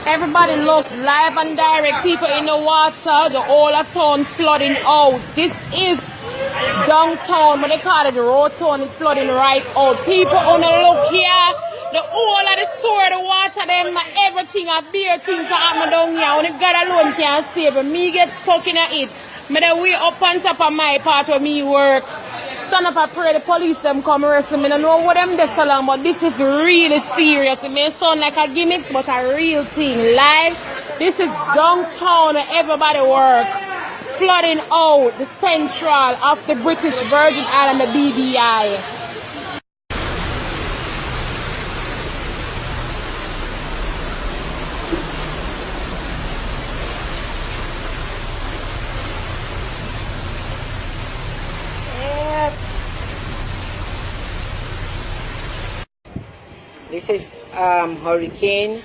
Everybody look, live and direct, people in the water, the whole of town flooding out. This is downtown, but they call it the road town, it's flooding right out. People on the look here, the whole of the store, the water, them, everything, a beer things that happen down here. Only God alone can save it. Me get stuck in it. Me the way up on top of my part where me work. Stand up and pray the police them come arrest me. I don't know what them this so long, but this is really serious. It may sound like a gimmick, but a real thing. Live. This is downtown where everybody work. Flooding out the central of the British Virgin Island, the BVI. This is Hurricane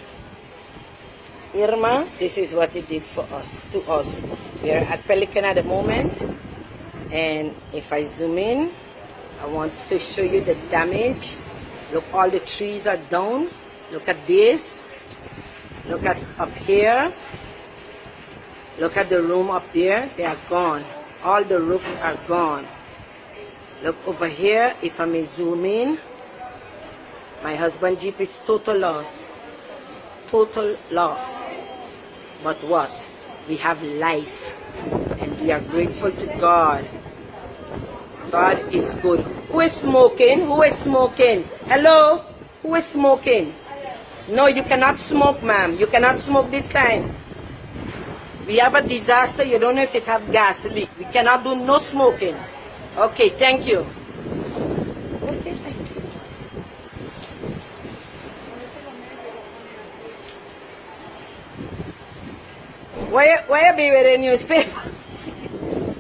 Irma. This is what it did for us, to us. We are at Pelican at the moment, and if I zoom in, I want to show you the damage. Look, all the trees are down. Look at this. Look at up here. Look at the room up there. They are gone. All the roofs are gone. Look over here, if I may zoom in. My husband's Jeep is total loss. Total loss. But what? We have life. And we are grateful to God. God is good. Who is smoking? Who is smoking? Hello? Who is smoking? No, you cannot smoke, ma'am. You cannot smoke this time. We have a disaster. You don't know if it have gas leak. We cannot do no smoking. Okay, thank you. Why you be with a newspaper?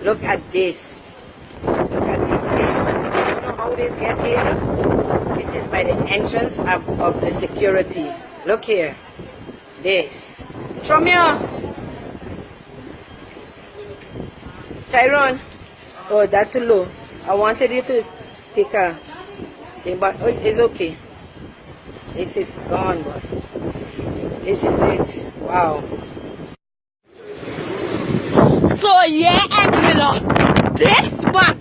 Look at this. Look at this. You know how this get here? This is by the entrance of the security. Look here. This. Show me up. Tyrone. Oh, that's too low. I wanted you to take a thing, but it's okay. This is gone, boy. This is it. Wow. So yeah, Anguilla, this but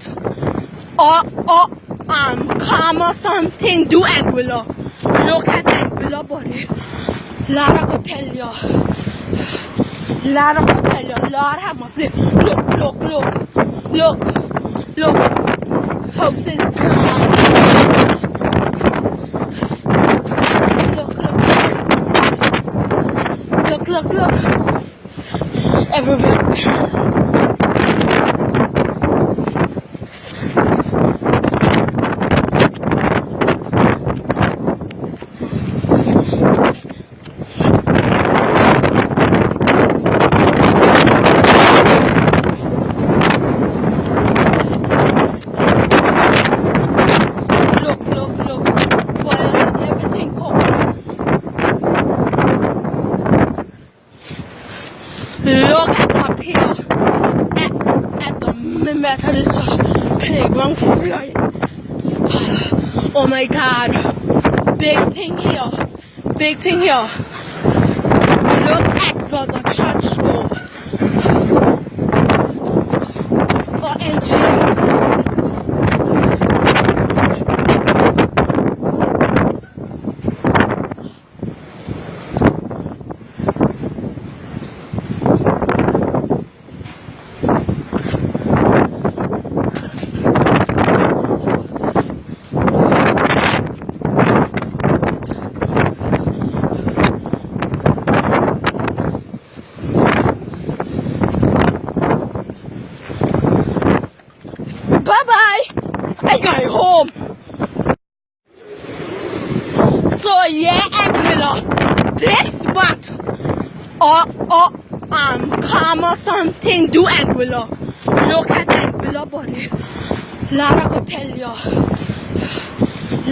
calm or something, do Anguilla. Look at Anguilla body. Lord, I could tell you. Lord, I could tell you. Lord, have mercy. Look. House is gone. Look. Everywhere. Look up here at the Methodist Church playground flying. Oh my God. Big thing here. Look at the church door. OMG. Bye-bye. I got home. So yeah, Anguilla, this but calm or something, do Anguilla. Look at Anguilla body. Lord, I could tell you.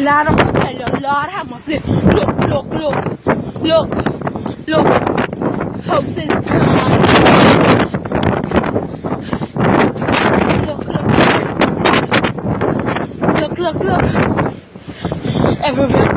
Lord, have mercy. Look. House is gone. Look. Everywhere.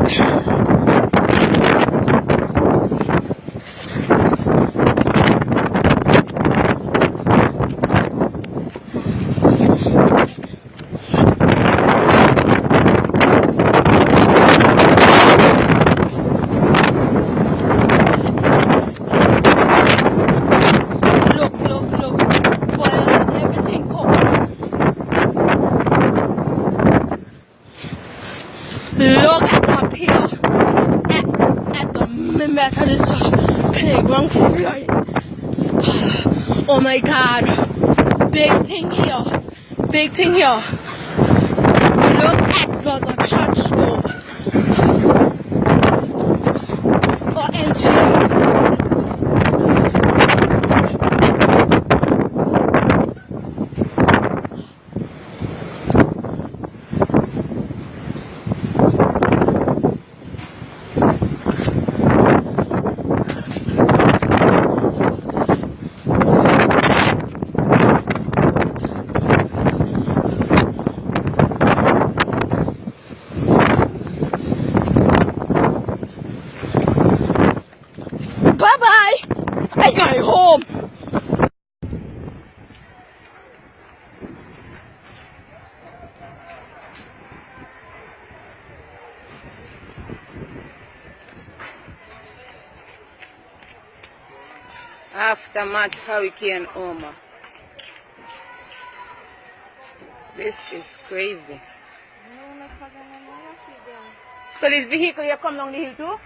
method is such playground flight. Oh my god. Big thing here. Big thing here. Look at the church go. OMG. Bye-bye! I'm going home! Aftermath Hurricane Irma. This is crazy. So this vehicle here come down the hill too?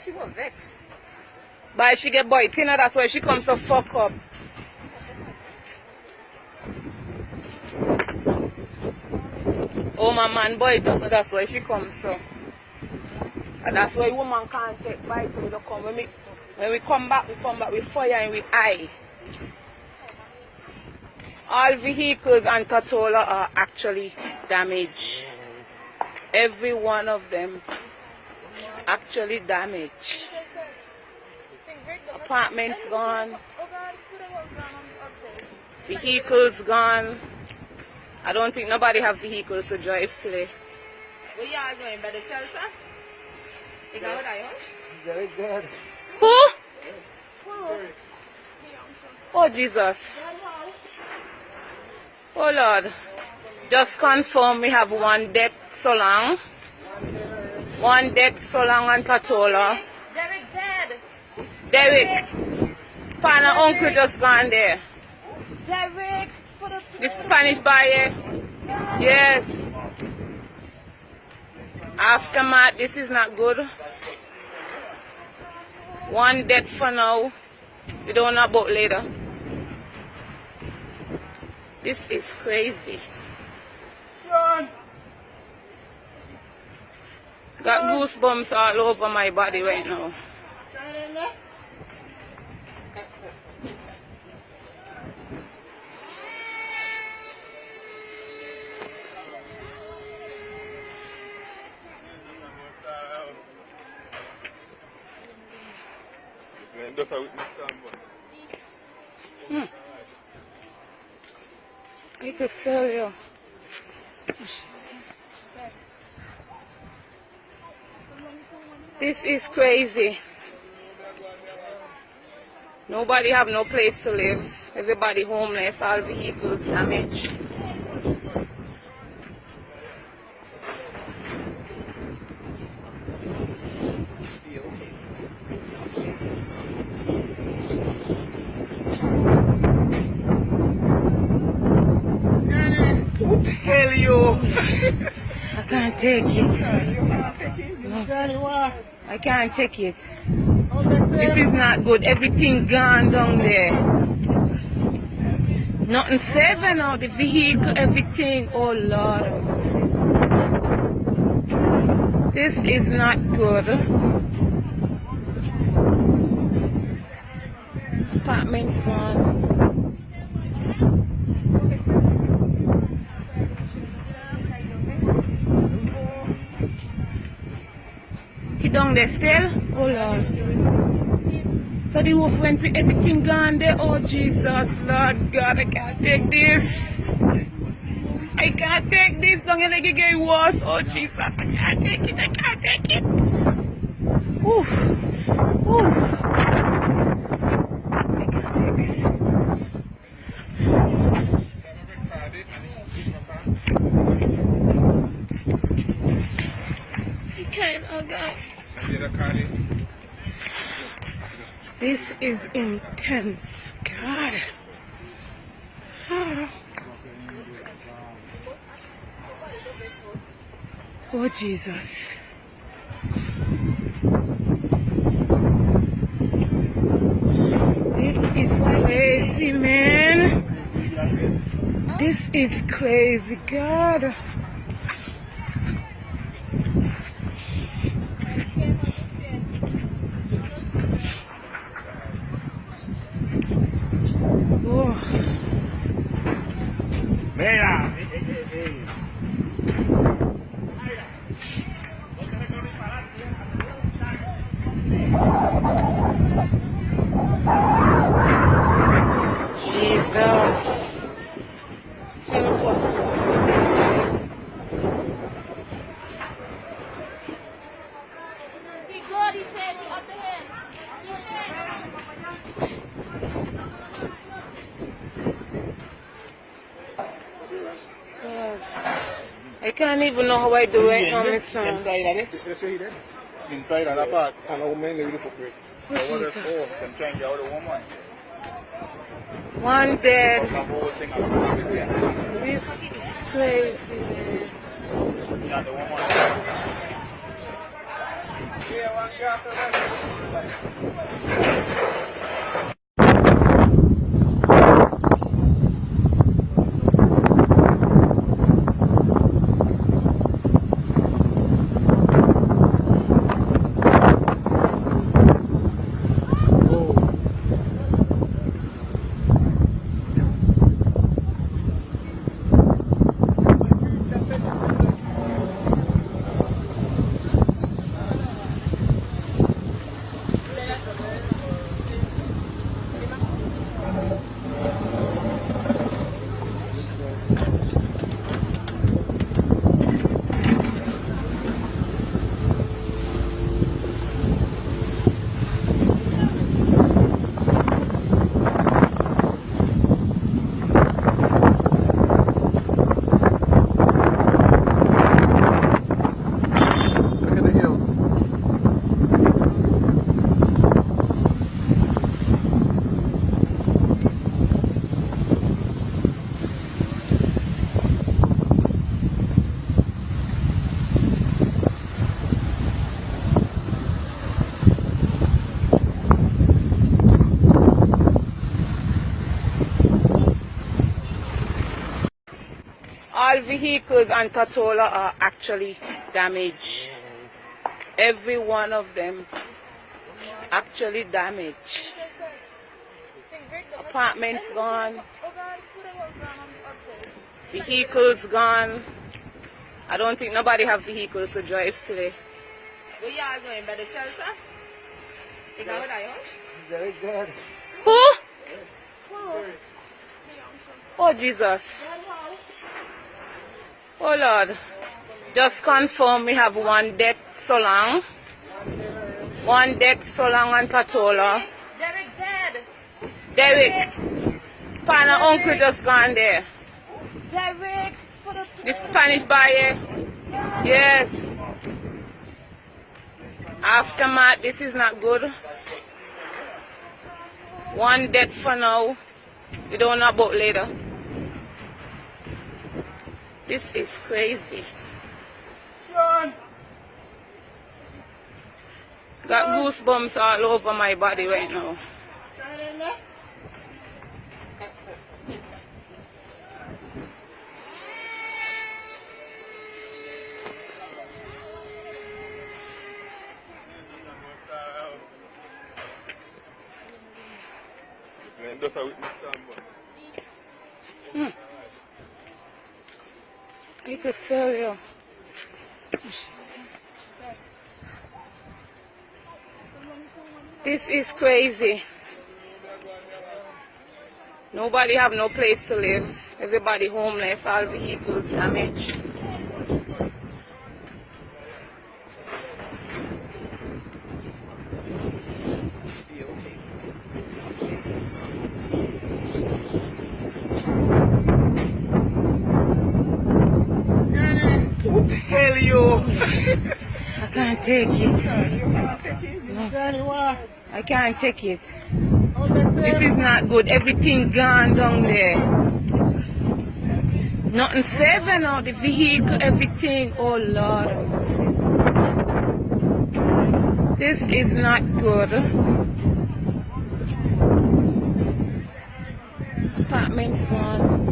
She was vexed. But she get boy thinner, that's why she comes so fuck up. Oh my man boy, so that's why she comes so. And that's why woman can't take bites, so we don't come. When we come back with fire and with eye. All vehicles and Tortula are actually damaged. Every one of them actually damaged. Apartments gone. Vehicles gone. I don't think nobody have vehicles to drive today. Where you are going? By the shelter? You know what I want? Very good. Who? Oh Jesus. Oh Lord. Just confirm we have one death so long. One death so long on Tortula. Derek dead. Derek. Pan and uncle just gone there. Derek. The Spanish buyer. Yes. Aftermath, this is not good. One death for now. We don't know about later. This is crazy. Got goosebumps all over my body right now. I could tell you. This is crazy. Nobody have no place to live. Everybody homeless, all vehicles damaged. Who tell you? I can't take it. No. I can't take it. This is not good. Everything gone down there. Nothing saving now. The vehicle, everything. Oh Lord. This is not good. Apartment's gone. He down there still? Oh Lord. So the wolf went with everything gone there. Oh Jesus, Lord God, I can't take this. I can't take this. Don't let it get worse. Oh Jesus, I can't take it. I can't take it. Ooh. Ooh. I can't take this. You can't, oh God. This is intense, God. Oh, Jesus. This is crazy, man. This is crazy, God. Oh. Mira. Jesus. Help us. He good, he said, he up the hill. He said. I can't even know how I do it now, my son. Inside of it. Inside of that part. And a woman in the footprint. Oh, Jesus. Them trying to get out of woman. One bed. The whole thing is stupid. This is crazy, man. Yeah, the woman. Yeah, one gas All vehicles on Tortula are actually damaged. Every one of them actually damaged. Apartments gone. Vehicles gone. I don't think nobody have vehicles to drive today. Where y'all going? By the shelter? You know what I heard? Very good. Who? Oh, Jesus. Oh, Lord. Just confirm we have one death so long. One death so long on Tortula. Derek dead. Derek. Pana uncle just gone there. Derek. The Spanish buyer. Yes. Aftermath, this is not good. One death for now. We don't know about later. This is crazy. Got goosebumps all over my body right now. I could tell you. This is crazy. Nobody have no place to live. Everybody homeless, all vehicles damaged. What tell you? I can't take it. No. I can't take it. This is not good. Everything gone down there. Nothing saving out the vehicle, everything. Oh Lord, this is not good. Apartment's gone.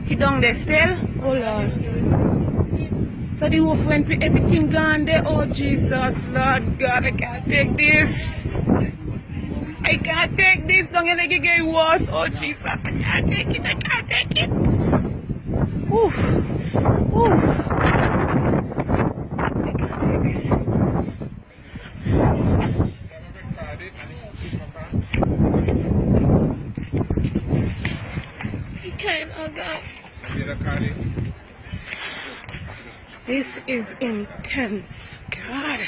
He down there still? Oh Lord. So the wolf went with everything gone there. Oh Jesus, Lord God, I can't take this. I can't take this. Don't you let it get worse. Oh Jesus, I can't take it. I can't take it. Ooh. Ooh. I can't take this. He can't, oh God. This is intense, God.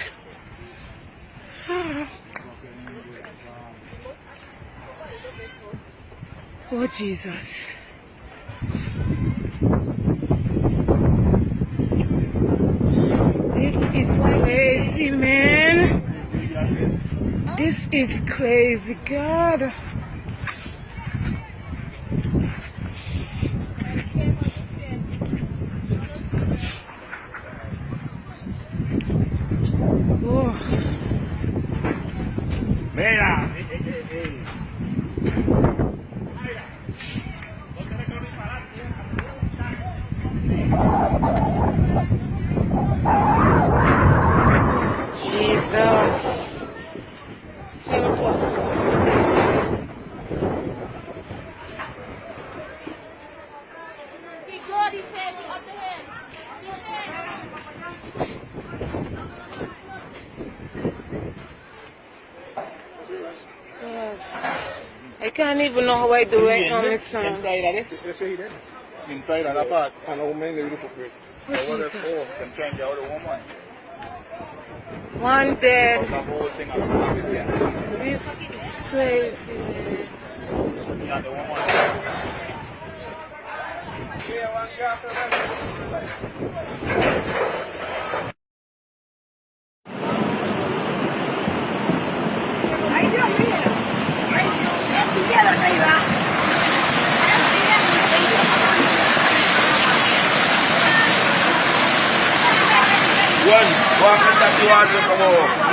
Oh, Jesus. This is crazy, man. This is crazy, God. Oh. Mira. Jesus. Help us. He good, he said, he up the head. He said. I can't even know how I do right now, Miss Sam. Inside of it? Inside of that part. And a woman in the footprint. What is it? Them trying to get out of woman. One dead. The whole thing is This is crazy, man. yeah, the woman. One, walk in that yard, come over.